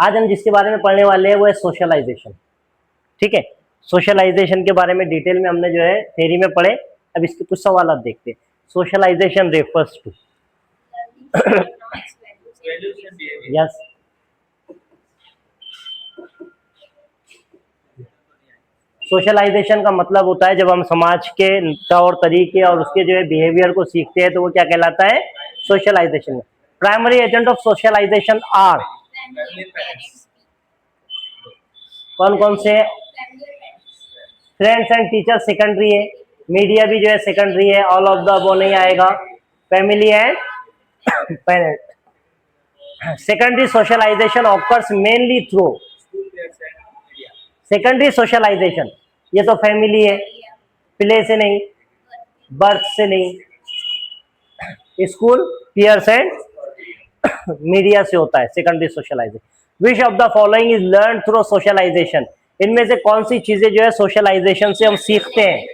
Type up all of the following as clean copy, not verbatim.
आज हम जिसके बारे में पढ़ने वाले हैं वो है सोशलाइजेशन। ठीक है, सोशलाइजेशन के बारे में डिटेल में हमने जो है थ्योरी में पढ़े। अब इसके कुछ सवाल आप देखते हैं। Socialization refers to yes socialization का मतलब होता है जब हम समाज के तौर तरीके और उसके जो है बिहेवियर को सीखते हैं तो वो क्या कहलाता है, socialization. Primary agent of socialization are कौन कौन से? फ्रेंड्स एंड टीचर्स सेकेंडरी है, मीडिया भी जो है सेकेंडरी है, ऑल ऑफ द अबव नहीं आएगा, family and parent. Secondary socialization occurs mainly through secondary socialization, ये तो फैमिली है, प्ले से नहीं, बर्थ से नहीं, स्कूल, पीयर्स एंड मीडिया से होता है secondary socialization. Which of the following is learn through socialization, इनमें से कौन सी चीजें जो है सोशलाइजेशन से हम सीखते हैं?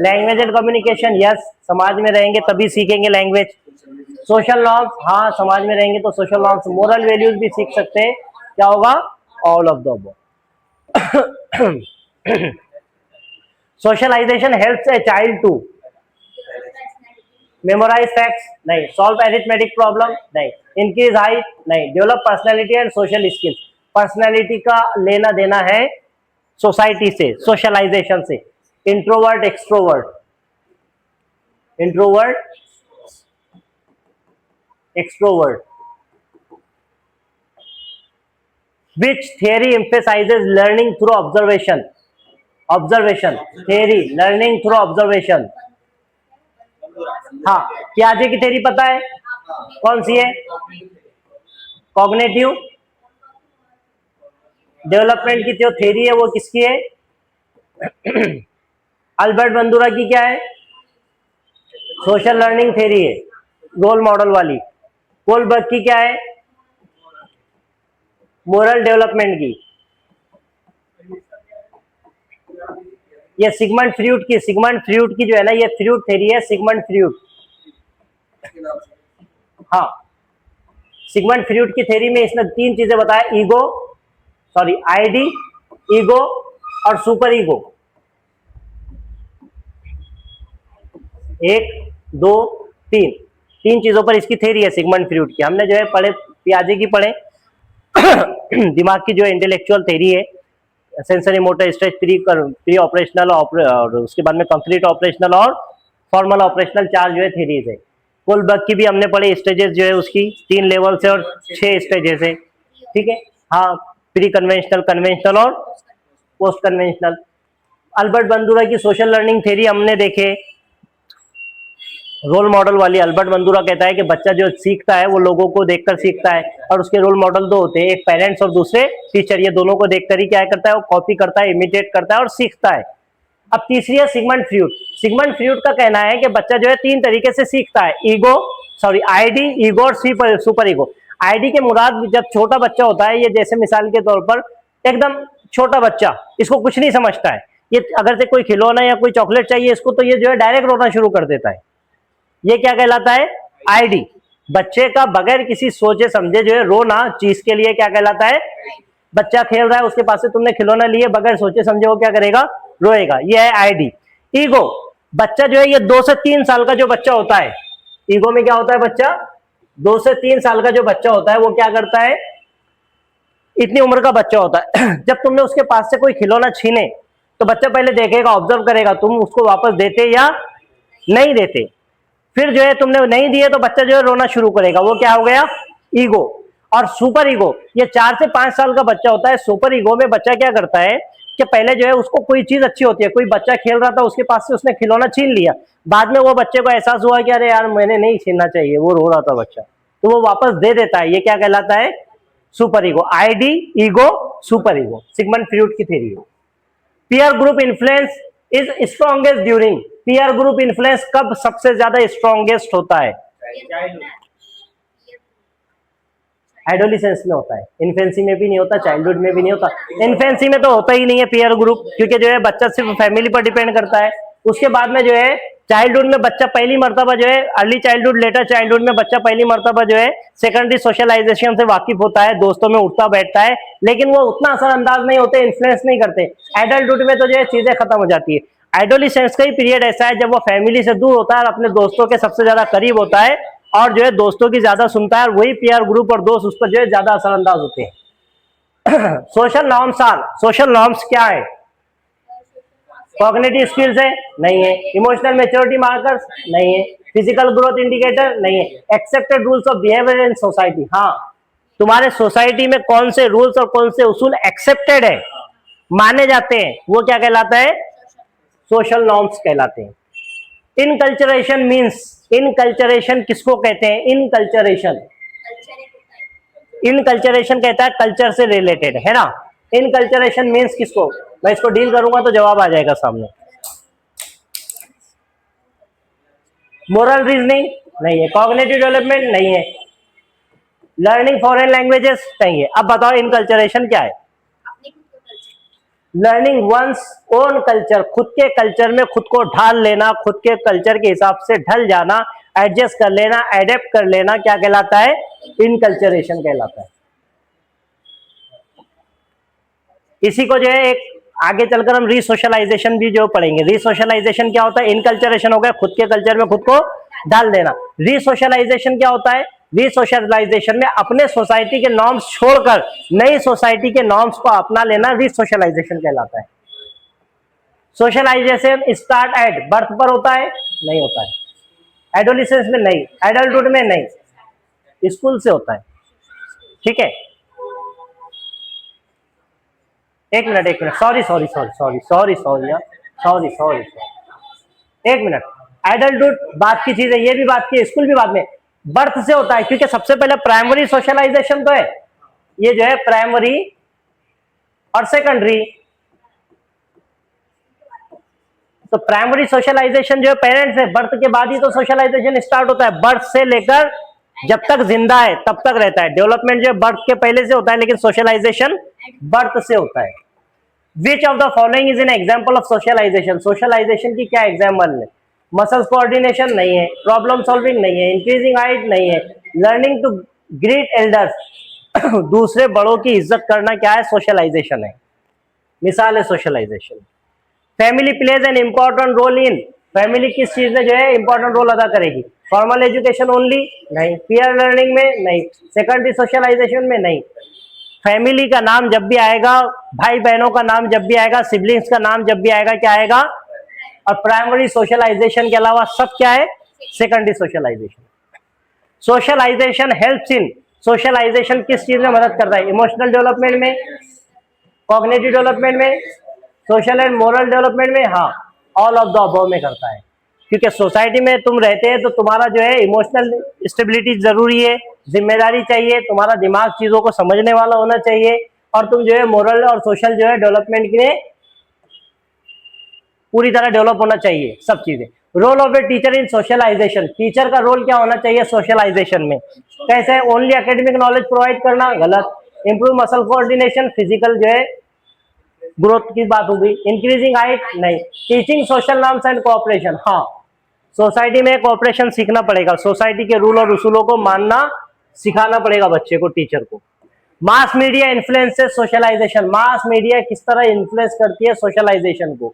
लैंग्वेज एंड कम्युनिकेशन, यस, समाज में रहेंगे तभी सीखेंगे लैंग्वेज। सोशल नॉर्म्स, हाँ समाज में रहेंगे तो सोशल नॉर्म्स। मोरल वैल्यूज भी सीख सकते हैं, क्या होगा? All of the above. Socialisation helps a child to memorise facts, नहीं, सॉल्व एरिथमेटिक प्रॉब्लम, नहीं, इंक्रीज हाइट, नहीं, develop personality and social skills. Personality का लेना देना है सोसाइटी से, सोशलाइजेशन से। Introvert extrovert, introvert extrovert. Which theory emphasises learning through observation? Observation theory, learning through observation. हाँ, पियाजे की थ्योरी पता है? कौन सी है? कॉग्निटिव डेवलपमेंट की जो थ्योरी है वो किसकी है? अल्बर्ट बंदूरा की क्या है? सोशल लर्निंग थ्योरी है, रोल मॉडल वाली। कोलबर्ग की क्या है? मोरल डेवलपमेंट की। ये सिगमंड फ्रूड की, सिगमंड फ्रूड की जो है ना, ये फ्रूड थ्योरी है, सिगमंड फ्रूड। हाँ, सिगमंड फ्रूड की थ्योरी में इसने तीन चीजें बताया, ईगो, सॉरी आईडी, ईगो और सुपर ईगो। एक, दो, तीन, तीन चीजों पर इसकी थ्योरी है सिगमंड फ्रूड की। हमने जो है पढ़े, पियाजे की पढ़े, दिमाग की जो इंटेलेक्चुअल थ्योरी है, sensory motor stage, pre operational और उसके बाद में कंक्रीट ऑपरेशनल और फॉर्मल ऑपरेशनल, चार जो है थ्योरीज है। कोलबर्ग की भी हमने पढ़े, स्टेजेस जो है उसकी 3 लेवल से और 6 स्टेजेस है। ठीक है, हाँ, प्री कन्वेंशनल, कन्वेंशनल और पोस्ट कन्वेंशनल। अल्बर्ट बंदूरा की सोशल लर्निंग थ्योरी हमने देखे, रोल मॉडल वाली। अल्बर्ट बंदूरा कहता है कि बच्चा जो सीखता है वो लोगों को देखकर सीखता है, और उसके रोल मॉडल दो होते हैं, एक पेरेंट्स और दूसरे टीचर। ये दोनों को देखकर ही क्या करता है, वो कॉपी करता है, इमिटेट करता है और सीखता है। अब तीसरी है सिगमंड फ्रूड। सिगमंड फ्रूड का कहना है कि बच्चा जो है 3 तरीके से सीखता है, ईगो, सॉरी आईडी, ईगो और सुपर ईगो। आईडी के मुराद जब छोटा बच्चा होता है, ये जैसे मिसाल के तौर पर एकदम छोटा बच्चा, इसको कुछ नहीं समझता है, ये अगर से कोई खिलौना या कोई चॉकलेट चाहिए इसको, तो ये जो है डायरेक्ट रोना शुरू कर देता है। ये क्या कहलाता है? आईडी। बच्चे का बगैर किसी सोचे समझे जो है रोना चीज के लिए क्या कहलाता है? बच्चा खेल रहा है, उसके पास से तुमने खिलौना लिए, बगैर सोचे समझे वो क्या करेगा? रोएगा। ये है आईडी। ईगो, बच्चा जो है ये 2 से 3 साल का जो बच्चा होता है, ईगो में क्या होता है? बच्चा 2 से 3 साल का जो बच्चा होता है वो क्या करता है? इतनी उम्र का बच्चा होता है, जब तुमने उसके पास से कोई खिलौना छीने तो बच्चा पहले देखेगा, ऑब्जर्व करेगा तुम उसको वापस देते या नहीं देते। फिर जो है तुमने नहीं दिए तो बच्चा जो है रोना शुरू करेगा, वो क्या हो गया? ईगो। और सुपर ईगो, ये 4 से 5 साल का बच्चा होता है। सुपर ईगो में बच्चा क्या करता है कि पहले जो है उसको कोई चीज अच्छी होती है, कोई बच्चा खेल रहा था उसके पास से उसने खिलौना छीन लिया, बाद में वो बच्चे को एहसास हुआ कि अरे यार मैंने नहीं छीनना चाहिए, वो रो रहा था बच्चा, तो वो वापस दे देता है। ये क्या कहलाता है? Super ego. Id, ego, super ego, Sigmund Freud की थ्योरी। Peer group influence is strongest during, peer group influence कब सबसे ज्यादा स्ट्रॉन्गेस्ट होता है? एडोलिसेंस में होता है, इन्फेंसी में भी नहीं होता, चाइल्डहुड में भी नहीं होता। इन्फेंसी में तो होता ही नहीं है पीयर ग्रुप, क्योंकि जो है बच्चा सिर्फ फैमिली पर डिपेंड करता है। उसके बाद में जो है चाइल्डहुड में बच्चा पहली मर्तबा जो है, अर्ली चाइल्डहुड लेटर चाइल्डहुड में बच्चा पहली मर्तबा जो है सेकेंडरी सोशलाइजेशन से वाकिफ होता है, दोस्तों में उठता बैठता है, लेकिन वो उतना असरअंदाज नहीं होते, इन्फ्लुएंस नहीं करते। एडल्टहुड में तो जो है चीजें खत्म हो जाती है। एडोलिसेंस का ही पीरियड ऐसा है जब वो फैमिली से दूर होता है और अपने दोस्तों के सबसे ज्यादा करीब होता है और जो है दोस्तों की ज्यादा सुनता है, और वही पीयर ग्रुप और दोस्त उस पर जो है ज्यादा असरअंदाज होते हैं। सोशल नॉर्म्स क्या है? कॉग्निटिव स्किल्स है? नहीं है। Emotional maturity markers? नहीं है। Physical growth indicator? नहीं है। Accepted rules of behaviour in society? हाँ, तुम्हारे सोसाइटी में कौन से रूल्स और कौन से उसूल एक्सेप्टेड है, माने जाते हैं, वो क्या कहलाता है? सोशल नॉर्म्स कहलाते हैं। इनकल्चरेशन मीन्स, इनकल्चरेशन किसको कहते हैं? इनकल्चरेशन, इनकल्चरेशन कहता है कल्चर से रिलेटेड, है ना। इनकल्चरेशन मीन्स किसको? मैं इसको डील करूंगा तो जवाब आ जाएगा सामने। Moral reasoning? नहीं है। Cognitive development? नहीं है। Learning foreign languages? नहीं है। अब बताओ इनकल्चरेशन क्या है? लर्निंग वंस ओन कल्चर, खुद के कल्चर में खुद को ढाल लेना, खुद के कल्चर के हिसाब से ढल जाना, एडजस्ट कर लेना, एडेप्ट कर लेना, क्या कहलाता है? इनकल्चरेशन कहलाता है। इसी को जो है एक आगे चलकर हम रीसोशलाइजेशन भी जो पढ़ेंगे। रीसोशलाइजेशन क्या होता है? इनकल्चरेशन हो गया, खुद के कल्चर में खुद को डाल देना। रीसोशलाइजेशन क्या होता है? रीसोशलाइजेशन में अपने सोसाइटी के नॉर्म्स छोड़कर नई सोसाइटी के नॉर्म्स को अपना लेना रीसोशलाइजेशन कहलाता है। सोशलाइजेशन स्टार्ट एट बर्थ पर होता है? नहीं होता है। एडोलिसेंस में नहीं, एडल्टहुड में नहीं, स्कूल से होता है। ठीक है, एक मिनट, सॉरी, एक मिनट। एडल्टहुड बात की चीज है, ये भी बात की, स्कूल भी बाद में। बर्थ से होता है, क्योंकि सबसे पहले प्राइमरी सोशलाइजेशन तो है, ये जो है प्राइमरी और सेकेंडरी। तो प्राइमरी सोशलाइजेशन जो है पेरेंट्स है, बर्थ के बाद ही तो सोशलाइजेशन स्टार्ट होता है। बर्थ से लेकर जब तक जिंदा है तब तक रहता है। डेवलपमेंट जो है बर्थ के पहले से होता है, लेकिन सोशलाइजेशन बर्थ से होता है। Which of the following is an example of socialization? Socialization की क्या एग्जाम्पल है? Muscles coordination? नहीं है। Problem solving? नहीं है। Increasing height? नहीं है। लर्निंग टू ग्रीट एल्डर्स, दूसरे बड़ों की इज्जत करना क्या है? सोशलाइजेशन है, मिसाल है socialization. Family plays an important role in, family किस चीज में जो है इंपॉर्टेंट रोल अदा करेगी? Formal education only? नहीं। पीयर लर्निंग में? नहीं। सेकेंडरी सोशलाइजेशन में? नहीं। फैमिली का नाम जब भी आएगा, भाई बहनों का नाम जब भी आएगा, सिबलिंग्स का नाम जब भी आएगा, क्या आएगा? और प्राइमरी सोशलाइजेशन के अलावा सब क्या है? Secondary socialisation. Socialization helps in, socialization किस चीज में मदद करता है? इमोशनल डेवलपमेंट में, कॉग्निटिव डेवलपमेंट में, सोशल एंड मोरल डेवलपमेंट में? हाँ, ऑल ऑफ द अबव में करता है। क्योंकि सोसाइटी में तुम रहते हैं तो तुम्हारा जो है इमोशनल स्टेबिलिटी जरूरी है, जिम्मेदारी चाहिए, तुम्हारा दिमाग चीजों को समझने वाला होना चाहिए, और तुम जो है मोरल और सोशल जो है डेवलपमेंट के लिए पूरी तरह डेवलप होना चाहिए, सब चीजें। Role of a teacher in socialization, teacher का रोल क्या होना चाहिए सोशलाइजेशन में? कैसे? ओनली एकेडमिक नॉलेज प्रोवाइड करना? गलत। इंप्रूव मसल कोऑर्डिनेशन, फिजिकल जो है ग्रोथ की बात होगी। Increasing height? नहीं। Teaching social norms and cooperation? हाँ, सोसाइटी में कोऑपरेशन सीखना पड़ेगा, सोसाइटी के रूल और उसूलों को मानना सिखाना पड़ेगा बच्चे को, टीचर को। Mass media influences socialization, mass media किस तरह इन्फ्लुएंस करती है सोशलाइजेशन को?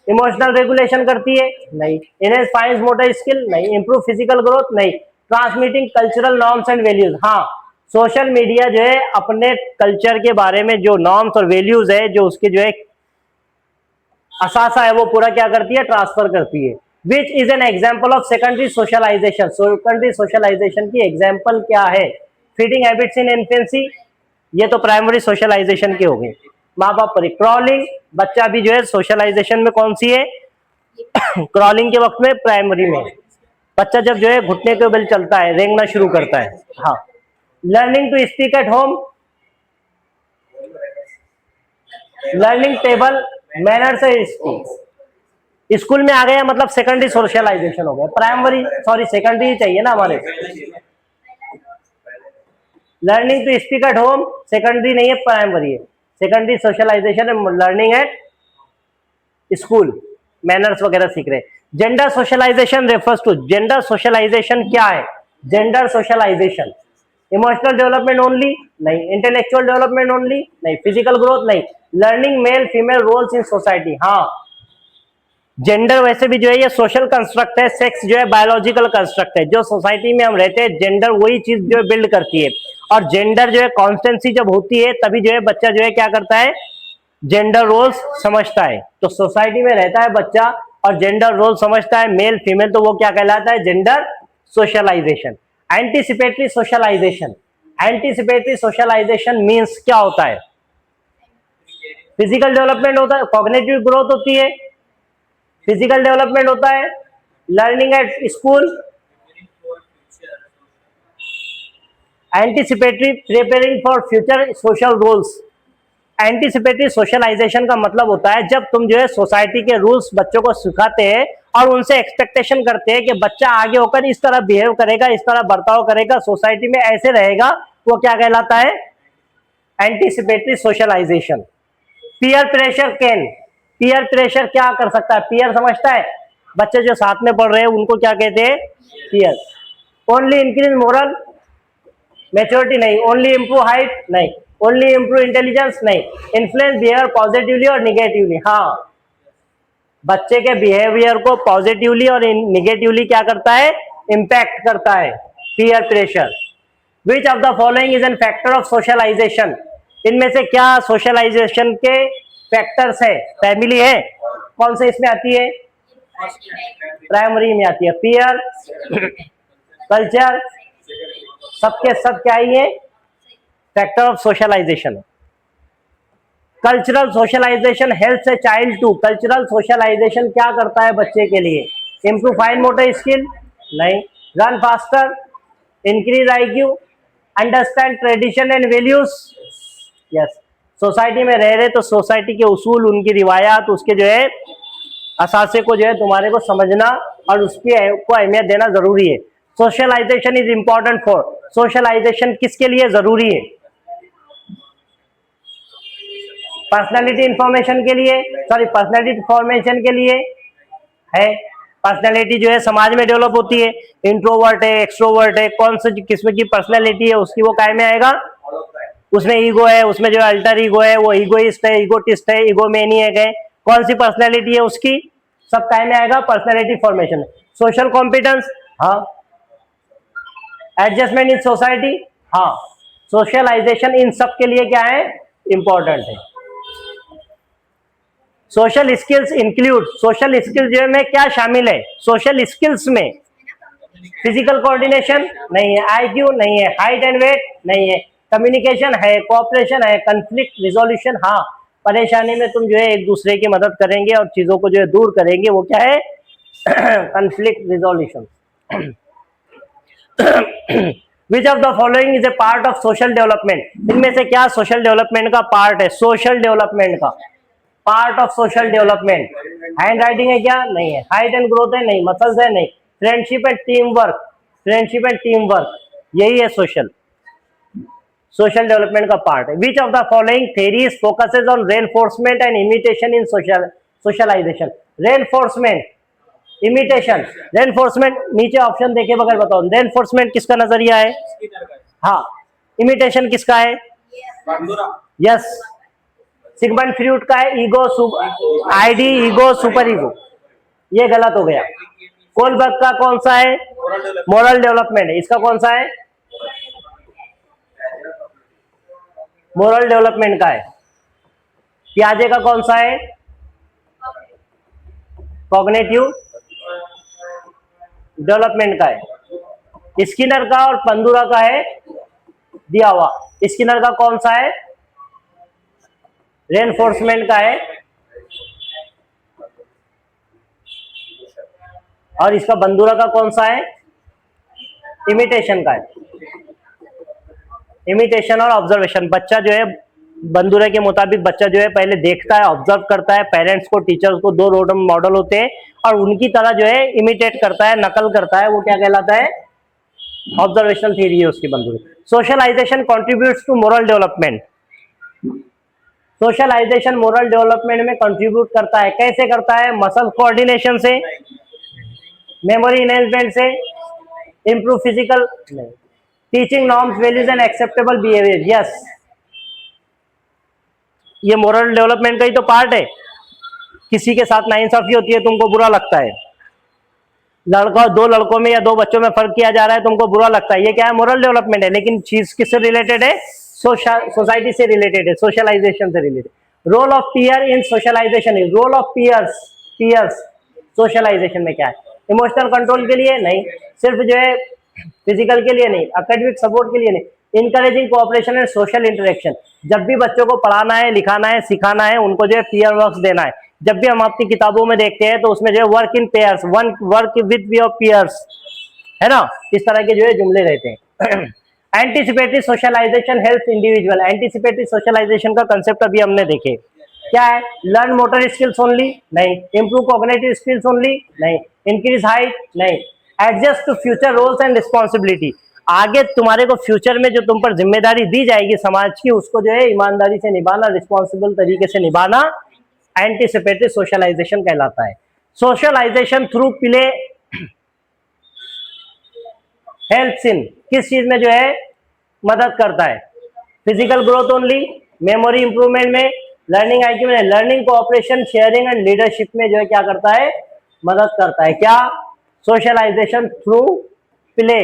इमोशनल रेगुलेशन करती है? नहीं। Enhance fine motor skill? नहीं। Improve physical growth? नहीं। Transmitting cultural norms and values? हाँ, सोशल मीडिया जो है अपने कल्चर के बारे में जो नॉर्म्स और वैल्यूज है, जो उसके जो है असासा है, वो पूरा क्या करती है? ट्रांसफर करती है। Which is an example of secondary socialization, secondary socialization की एग्जाम्पल क्या है? फीडिंग हैबिट्स इन इन्फेंसी, ये तो प्राइमरी सोशलाइजेशन की हो गई। माँ बाप पर क्रॉलिंग, बच्चा भी जो है सोशलाइजेशन में कौन सी है? क्रॉलिंग के वक्त में प्राइमरी में। बच्चा जब जो है घुटने के बल चलता है, रेंगना शुरू करता है। हाँ। Learning to speak at home, learning table manner से स्पीक, स्कूल में आ गया मतलब सेकेंडरी सोशलाइजेशन हो गया। प्राइमरी सॉरी सेकेंडरी चाहिए ना हमारे। Learning to speak at home secondary नहीं है, प्राइमरी है। सेकेंडरी सोशलाइजेशन है लर्निंग एट स्कूल। मैनर्स वगैरह सीख रहे हैं। Gender socialization refers to, gender socialization क्या है? Gender socialization emotional development only नहीं, इंटेलेक्चुअल डेवलपमेंट ओनली नहीं, फिजिकल ग्रोथ नहीं, learning male female roles in society. हाँ, जेंडर वैसे भी जो है ये सोशल कंस्ट्रक्ट है, सेक्स जो है बायोलॉजिकल कंस्ट्रक्ट है। जो सोसाइटी में हम रहते हैं जेंडर वही चीज जो है बिल्ड करती है, और जेंडर जो है कॉन्स्टेंसी जब होती है तभी जो है बच्चा जो है क्या करता है, जेंडर रोल्स समझता है। तो सोसाइटी में रहता है बच्चा और जेंडर रोल समझता है, मेल फीमेल, तो वो क्या कहलाता है, gender socialization. Anticipatory socialization, anticipatory socialization means क्या होता है? फिजिकल डेवलपमेंट होता है, कॉग्निटिव ग्रोथ होती है, फिजिकल डेवलपमेंट होता है, learning at school. Anticipatory preparing for future social rules. Anticipatory socialization का मतलब होता है जब तुम जो है सोसाइटी के रूल्स बच्चों को सिखाते हैं और उनसे एक्सपेक्टेशन करते हैं कि बच्चा आगे होकर इस तरह बिहेव करेगा, इस तरह बर्ताव करेगा, सोसाइटी में ऐसे रहेगा, वो क्या कहलाता है, anticipatory socialization. Peer pressure can, peer pressure क्या कर सकता है? पीयर समझता है, बच्चे जो साथ में पढ़ रहे हैं उनको क्या कहते हैं, peer. Only increase moral maturity नहीं, ओनली इंप्रूव हाइट नहीं, ओनली इंप्रूव इंटेलिजेंस नहीं, इन्फ्लुएंस बिहेवियर पॉजिटिवली और निगेटिवली। हाँ, बच्चे के बिहेवियर को पॉजिटिवली और निगेटिवली क्या करता है, इंपैक्ट करता है peer pressure. Which of the following is an factor of socialization, इनमें से क्या सोशलाइजेशन के फैक्टर्स है? फैमिली है, कौन से इसमें आती है, प्राइमरी में आती है, पीयर, कल्चर, सबके सब क्या ही है, factor of socialization. Cultural socialization helps a child to, cultural socialization क्या करता है बच्चे के लिए? इंप्रूव फाइन मोटर स्किल नहीं, run faster, increase IQ, understand tradition and values. Yes, society में रह रहे तो सोसाइटी के उसूल, उनकी रिवायात, उसके जो है असासे को जो है तुम्हारे को समझना और उसकी को अहमियत देना जरूरी है। Socialization is important for, socialization किसके लिए जरूरी है? पर्सनालिटी इंफॉर्मेशन के लिए, सॉरी पर्सनालिटी फॉर्मेशन के लिए है। पर्सनालिटी जो है समाज में डेवलप होती है, इंट्रोवर्ट है, एक्सट्रोवर्ट है, कौन सी किस्म की पर्सनालिटी है उसकी वो काय में आएगा, उसमें ईगो है, उसमें जो अल्टर ईगो है वो ईगोइस्ट है, ईगोटिस्ट है, ईगोमेनियक है, कौन सी पर्सनालिटी है उसकी, सब काय में आएगा, पर्सनालिटी फॉर्मेशन। सोशल कॉम्पिटेंस, हाँ, एडजस्टमेंट इन सोसाइटी, हाँ, सोशलाइजेशन इन सब के लिए क्या है, इंपॉर्टेंट है। Social skills include, social skills जो में क्या शामिल है, सोशल स्किल्स में फिजिकल कोऑर्डिनेशन नहीं है, आईक्यू नहीं है, हाइट एंड वेट नहीं है, कम्युनिकेशन है, कोऑपरेशन है, कंफ्लिक्ट रिजोल्यूशन, हाँ, परेशानी में तुम जो है एक दूसरे की मदद करेंगे और चीजों को जो है दूर करेंगे, वो क्या है, conflict resolution. Which of the following is a part of social development, इनमें से क्या सोशल डेवलपमेंट का पार्ट है, सोशल डेवलपमेंट का part of social development? Hand writing है क्या, नहीं है, हाइट एंड ग्रोथ है नहीं, मसल्स है नहीं, friendship and team work, friendship and team work, यही है सोशल, सोशल डेवलपमेंट का पार्ट है। Which of the following theories focuses on reinforcement and imitation in socialization? Reinforcement, imitation, reinforcement नीचे option देखे बगैर बताओ, रेनफोर्समेंट किसका नजरिया है, हाँ, इमिटेशन किसका है, यस, सिगमंड फ्रूट का है, ego id, ego super ego, ये गलत हो गया। कोलबर्ग का कौन सा है, मोरल डेवलपमेंट है, इसका कौन सा है, मोरल डेवलपमेंट का है। पियाजे का कौन सा है, कॉग्निटिव डेवलपमेंट का है। स्किनर का और पंदुरा का है दिया हुआ, स्किनर का कौन सा है, रेनफोर्समेंट का है, और इसका बंदूरा का कौन सा है, इमिटेशन का है। इमिटेशन और ऑब्जर्वेशन, बच्चा जो है बंदूरा के मुताबिक बच्चा जो है पहले देखता है, ऑब्जर्व करता है, पेरेंट्स को, टीचर्स को, दो रोल मॉडल होते हैं और उनकी तरह जो है इमिटेट करता है, नकल करता है, वो क्या कहलाता है, ऑब्जर्वेशनल थ्योरी है उसकी Bandura. Socialisation contributes to moral development, socialisation moral development में कंट्रीब्यूट करता है। कैसे करता है? मसल कोऑर्डिनेशन से, मेमोरी इनहेंसमेंट से, improve physical, teaching norms values and acceptable behaviour. Yes, ये मोरल डेवलपमेंट का ही तो पार्ट है। किसी के साथ नाइंसाफी होती है, तुमको बुरा लगता है, दो लड़कों में या दो बच्चों में फर्क किया जा रहा है, तुमको बुरा लगता है, ये क्या है? मोरल डेवलपमेंट है। लेकिन चीज किससे रिलेटेड है? सोसाइटी से रिलेटेड है, सोशलाइजेशन से related. Role of peer in socialization is, role of peers socialization में क्या है? इमोशनल कंट्रोल के लिए नहीं, सिर्फ जो है फिजिकल के लिए नहीं, एकेडमिक सपोर्ट के लिए नहीं, encouraging cooperation and social interaction. जब भी बच्चों को पढ़ाना है, लिखाना है, सिखाना है, उनको जो है पीयर वर्क देना है। जब भी हम अपनी किताबों में देखते हैं तो उसमें जो है work in pairs, work with your peers, है ना, इस तरह के जो है जुमले रहते हैं। Anticipatory socialization helps individual. Anticipatory socialization का कंसेप्ट अभी हमने देखे, क्या है? लर्न मोटर स्किल्स ओनली, नहीं। इंप्रूव कॉग्निटिव स्किल्स ओनली, नहीं। इंक्रीज हाइट, नहीं। Adjust to future roles and responsibility. आगे तुम्हारे को फ्यूचर में जो तुम पर जिम्मेदारी दी जाएगी समाज की, उसको जो है ईमानदारी से निभाना, रिस्पॉन्सिबल तरीके से निभाना, एंटीसिपेटरी सोशलाइजेशन कहलाता है। Socialization through play helps in, किस चीज में जो है मदद करता है? Physical growth only, memory improvement में, लर्निंग आईक्यू में, learning cooperation, sharing and leadership में जो है क्या करता है? मदद करता है। क्या? सोशलाइजेशन थ्रू प्ले,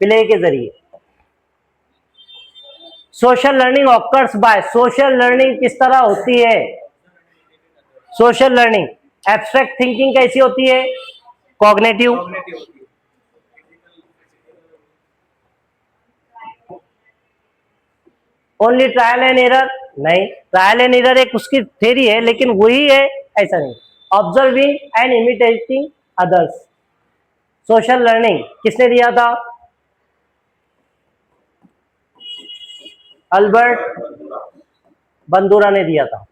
प्ले के जरिए। Social learning occurs by, social learning किस तरह होती है? सोशल लर्निंग एब्स्ट्रैक्ट थिंकिंग कैसी होती है? Cognitive, only trial and error, नहीं। ट्रायल एंड एरर एक उसकी थ्योरी है, लेकिन वही है ऐसा नहीं। Observing and imitating others. Social learning किसने दिया था? अल्बर्ट बंदूरा ने दिया था।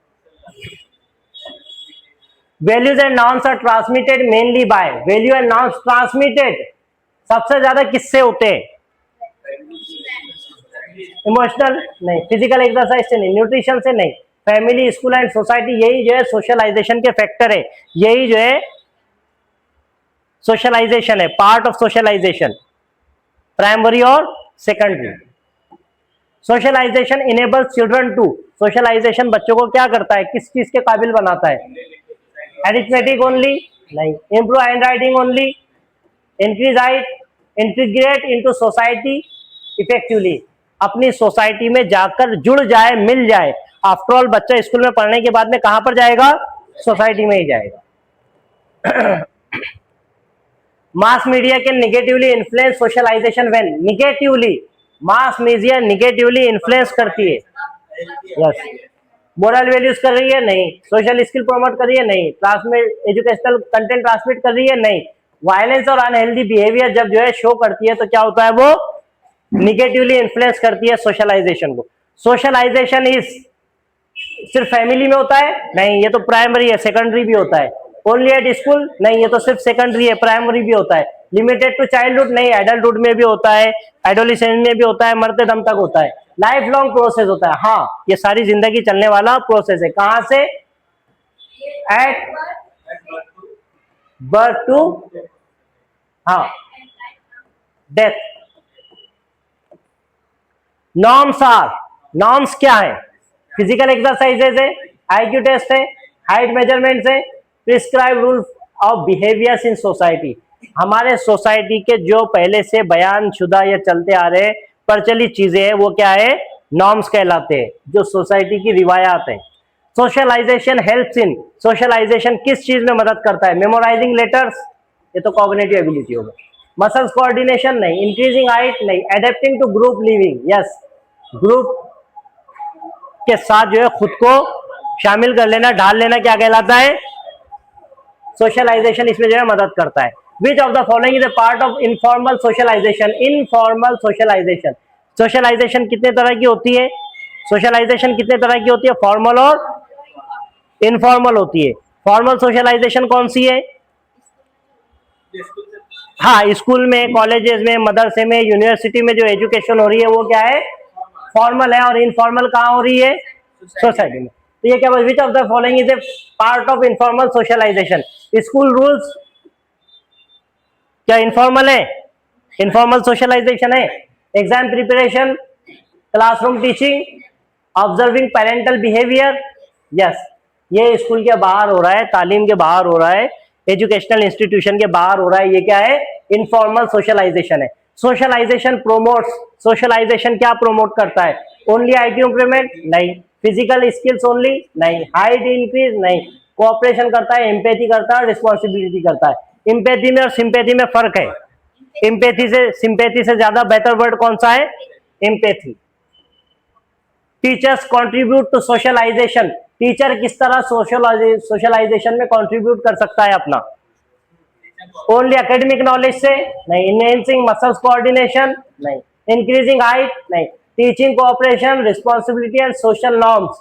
Values and norms are transmitted mainly by, value and norms transmitted सबसे ज्यादा किससे होते हैं? इमोशनल, नहीं। फिजिकल एक्सरसाइज से नहीं, न्यूट्रिशन से नहीं, फैमिली, स्कूल एंड सोसाइटी, यही जो है सोशलाइजेशन के फैक्टर है। यही जो है सोशलाइजेशन है, पार्ट ऑफ सोशलाइजेशन, प्राइमरी और secondary. Socialization enables children to, socialization बच्चों को क्या करता है? किस चीज के काबिल बनाता है? अरिथमेटिक ओनली, नहीं। Improve hand writing only, increase height, integrate into society effectively, अपनी सोसाइटी में जाकर जुड़ जाए, मिल जाए। आफ्टर ऑल बच्चा स्कूल में पढ़ने के बाद में कहां पर जाएगा? सोसाइटी में ही जाएगा। Mass media can negatively influence socialization when, negatively, mass media negatively influence करती है। यस। मोरल वैल्यूज कर रही है? नहीं। सोशल स्किल प्रमोट कर रही है? नहीं। ट्रांसमिट एजुकेशनल कंटेंट ट्रांसमिट कर रही है? नहीं। वायलेंस और अनहेल्दी बिहेवियर जब जो है शो करती है तो क्या होता है? वो निगेटिवली इन्फ्लुएंस करती है सोशलाइजेशन को। सोशलाइजेशन इज सिर्फ फैमिली में होता है? नहीं, ये तो प्राइमरी है, सेकेंडरी भी होता है। Only at school? नहीं, ये तो सिर्फ सेकेंडरी है, प्राइमरी भी होता है। Limited to childhood? नहीं, एडल्टहुड में भी होता है, एडोलेसेंस में भी होता है, मरते दम तक होता है। लाइफ लॉन्ग प्रोसेस होता है। हाँ, ये सारी जिंदगी चलने वाला प्रोसेस है। कहां से? एट बर्थ टू, हाँ, डेथ। नॉर्म्स आर, नॉर्म्स क्या है? फिजिकल एक्सरसाइजेज है, आईक्यू टेस्ट है, हाइट मेजरमेंट है, prescribe rule of behaviours in society. हमारे सोसाइटी के जो पहले से बयान शुदा या चलते आ रहे प्रचलित चीजें हैं, वो क्या है? नॉर्म्स कहलाते हैं, जो सोसाइटी की रिवायात है। सोशलाइजेशन हेल्प्स इन, सोशलाइजेशन किस चीज में मदद करता है? मेमोराइजिंग लेटर्स, ये तो कॉग्निटिव एबिलिटी होगा। Muscles coordination? नहीं। Increasing height? नहीं। Adapting to group living? Yes, group के साथ जो है खुद को शामिल कर लेना, ढाल लेना, क्या कहलाता है? सोशलाइजेशन इसमें जो है मदद करता है। Which of the following is a part of informal socialization? Informal socialization, socialization कितने तरह की होती है? सोशलाइजेशन कितने तरह की होती है? फॉर्मल और इनफॉर्मल होती है। फॉर्मल सोशलाइजेशन कौन सी है? हाँ, स्कूल में, कॉलेजेस में, मदरसे में, यूनिवर्सिटी में जो एजुकेशन हो रही है वो क्या है? फॉर्मल है। और इनफॉर्मल कहाँ हो रही है? सोसाइटी में। तो ये क्या, which of the following is a part of informal socialization? School rules क्या इनफॉर्मल है? इनफॉर्मल सोशलाइजेशन है। Exam preparation, classroom teaching, observing parental behaviour, yes, ये स्कूल के बाहर हो रहा है, तालीम के बाहर हो रहा है, एजुकेशनल इंस्टीट्यूशन के बाहर हो रहा है, ये क्या है? इनफॉर्मल सोशलाइजेशन है। सोशलाइजेशन प्रोमोट्स, सोशलाइजेशन क्या प्रोमोट करता है? Only IQ improvement? नहीं। Physical skills only? नहीं। Height increase? नहीं। कोऑपरेशन करता है, एम्पैथी करता है, रिस्पॉन्सिबिलिटी करता है। एम्पैथी में और सिंपैथी में फर्क है। एम्पैथी से, सिंपैथी से ज्यादा बेटर वर्ड कौन सा है? Empathy. Teachers contribute to socialization, teacher किस तरह सोशलाइजेशन में कंट्रीब्यूट कर सकता है अपना? ओनली एकेडमिक नॉलेज से? नहीं। Enhancing muscles coordination? नहीं। Increasing height? नहीं। Teaching cooperation, responsibility and social norms,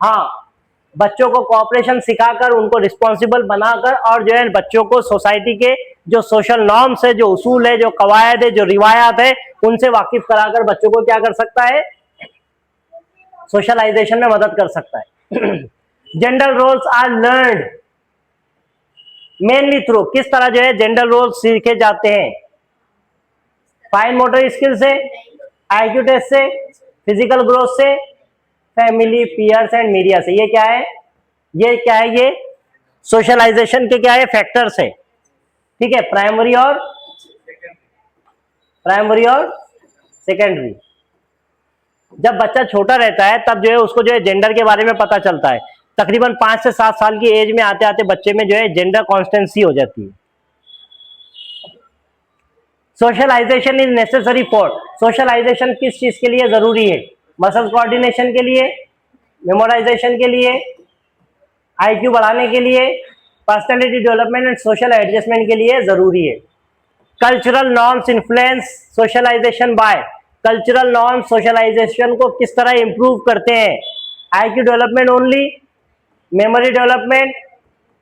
हाँ, बच्चों को कोऑपरेशन सिखाकर, उनको रिस्पॉन्सिबल बनाकर, और जो है बच्चों को सोसाइटी के जो सोशल नॉर्म्स है, जो उसूल है, जो कवायद है, जो रिवायात है, उनसे वाकिफ कराकर बच्चों को क्या कर सकता है? सोशलाइजेशन में मदद कर सकता है। Gender roles are learned mainly through, किस तरह जो है जेंडर रोल्स सीखे जाते हैं? फाइन मोटर स्किल से, आईक्यू टेस्ट से, फिजिकल ग्रोथ से, फैमिली, पीयर्स एंड मीडिया से। ये क्या है? ये क्या है? ये सोशलाइजेशन के क्या है? फैक्टर्स है। ठीक है, प्राइमरी और सेकेंडरी। जब बच्चा छोटा रहता है तब जो है उसको जो है जेंडर के बारे में पता चलता है। तकरीबन 5 से 7 साल की एज में आते आते बच्चे में जो है जेंडर कॉन्स्टेंसी हो जाती है। Socialization is necessary for, socialization किस चीज के लिए जरूरी है? मसल कोऑर्डिनेशन के लिए, मेमोराइजेशन के लिए, आईक्यू बढ़ाने के लिए, personality development and social adjustment के लिए जरूरी है। Cultural norms influence socialization by, cultural norms socialization को किस तरह इंप्रूव करते हैं? IQ development only, memory development,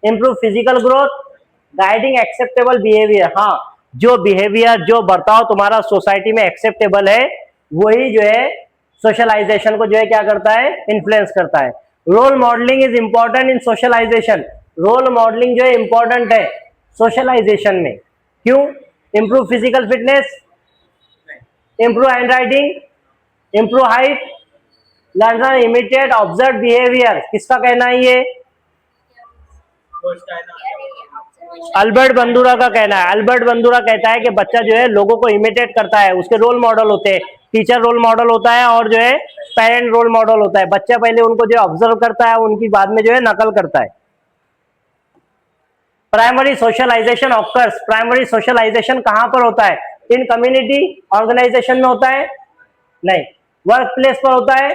improve physical growth, guiding acceptable behaviour, हाँ, जो बिहेवियर, जो बर्ताव तुम्हारा सोसाइटी में एक्सेप्टेबल है, वही जो है सोशलाइजेशन को जो है क्या करता है? इन्फ्लुएंस करता है। Role modelling is important in socialization, role modelling जो है इंपॉर्टेंट है सोशलाइजेशन में। क्यों? Improve physical fitness, improve handwriting, improve height, learner imitate observe behaviour, किसका कहना है ये? अल्बर्ट बंदूरा का कहना है। अल्बर्ट बंदूरा कहता है कि बच्चा जो है लोगों को इमिटेट करता है, उसके रोल मॉडल होते हैं, टीचर रोल मॉडल होता है और जो है पेरेंट रोल मॉडल होता है। बच्चा पहले उनको जो ऑब्जर्व करता है, उनकी बाद में जो है नकल करता है। Primary socialization occurs, primary socialization कहां पर होता है? इन कम्युनिटी ऑर्गेनाइजेशन में होता है? नहीं। वर्क प्लेस पर होता है?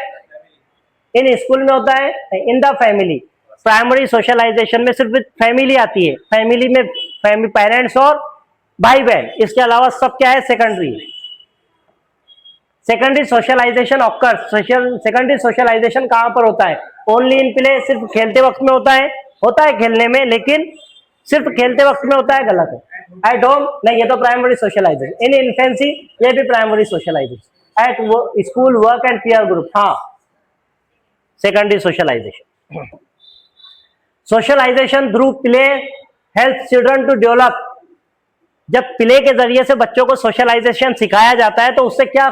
इन स्कूल में होता है? In the family. Primary socialization में सिर्फ फैमिली आती है, फैमिली में फैमिली, पेरेंट्स और भाई बहन, इसके अलावा सब क्या है? Secondary. Secondary socialization occurs, secondary socialization कहां पर होता है? ओनली इन प्ले, सिर्फ खेलते वक्त में होता है? होता है खेलने में, लेकिन सिर्फ खेलते वक्त में होता है, गलत है। एट होम नहीं, ये तो प्राइमरी सोशलाइजेशन। इन इन्फेंसी, ये भी primary socialisation. At school, work and peer group, हाँ, secondary socialisation. Socialisation through play help children to develop, जब प्ले के जरिए से बच्चों को सोशलाइजेशन सिखाया जाता है तो उससे क्या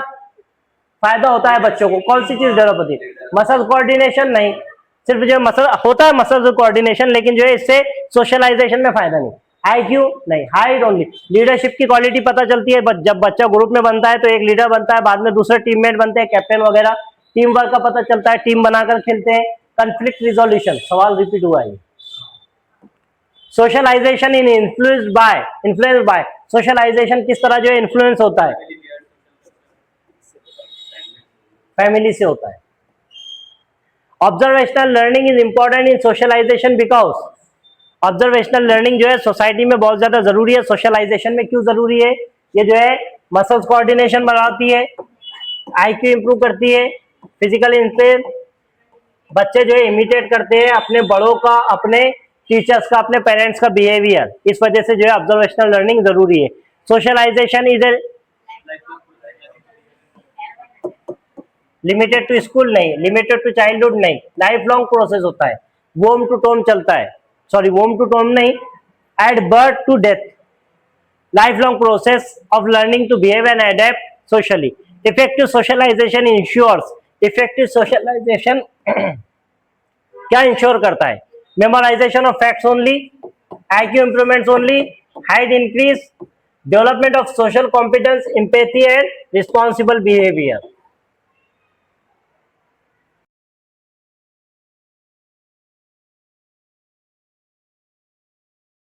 फायदा होता है बच्चों को? कौन सी चीज डेवलप होती है? Muscle coordination? नहीं, सिर्फ जो मसल होता है मसल कोऑर्डिनेशन, लेकिन जो है इससे सोशलाइजेशन में फायदा नहीं। आईक्यू? नहीं। Height only. लीडरशिप की क्वालिटी पता चलती है जब बच्चा ग्रुप में बनता है तो एक लीडर बनता है, बाद में दूसरे टीममेट बनते हैं, कैप्टन वगैरह। टीम वर्क का पता चलता है, टीम बनाकर खेलते हैं। कॉन्फ्लिक्ट रिजोल्यूशन, सवाल रिपीट हुआ है। Socialization in influence by, socialization किस तरह जो है इन्फ्लुएंस होता है? फैमिली से होता है। Observational learning is important in socialization because, observational learning जो है सोसाइटी में बहुत ज्यादा जरूरी है। सोशलाइजेशन में क्यों जरूरी है? ये जो है मसल्स कोऑर्डिनेशन बढ़ाती है, आईक्यू इंप्रूव करती है, फिजिकल इंप्रूव, बच्चे जो है इमिटेट करते हैं अपने बड़ों का, अपने टीचर्स का, अपने पेरेंट्स का बिहेवियर। इस वजह से जो है ऑब्जर्वेशनल लर्निंग जरूरी है। Socialization is a limited to school नहीं, लिमिटेड टू चाइल्डहुड नहीं, लाइफ लॉन्ग प्रोसेस होता है, वोम टू टोम चलता है, सॉरी वोम टू टोम नहीं, at birth to death, lifelong process of learning to behave and adapt socially. Effective socialization ensures, effective socialization क्या ensure करता है? Memorisation of facts only, IQ improvements only, height increase, development of social competence, empathy and responsible behaviour.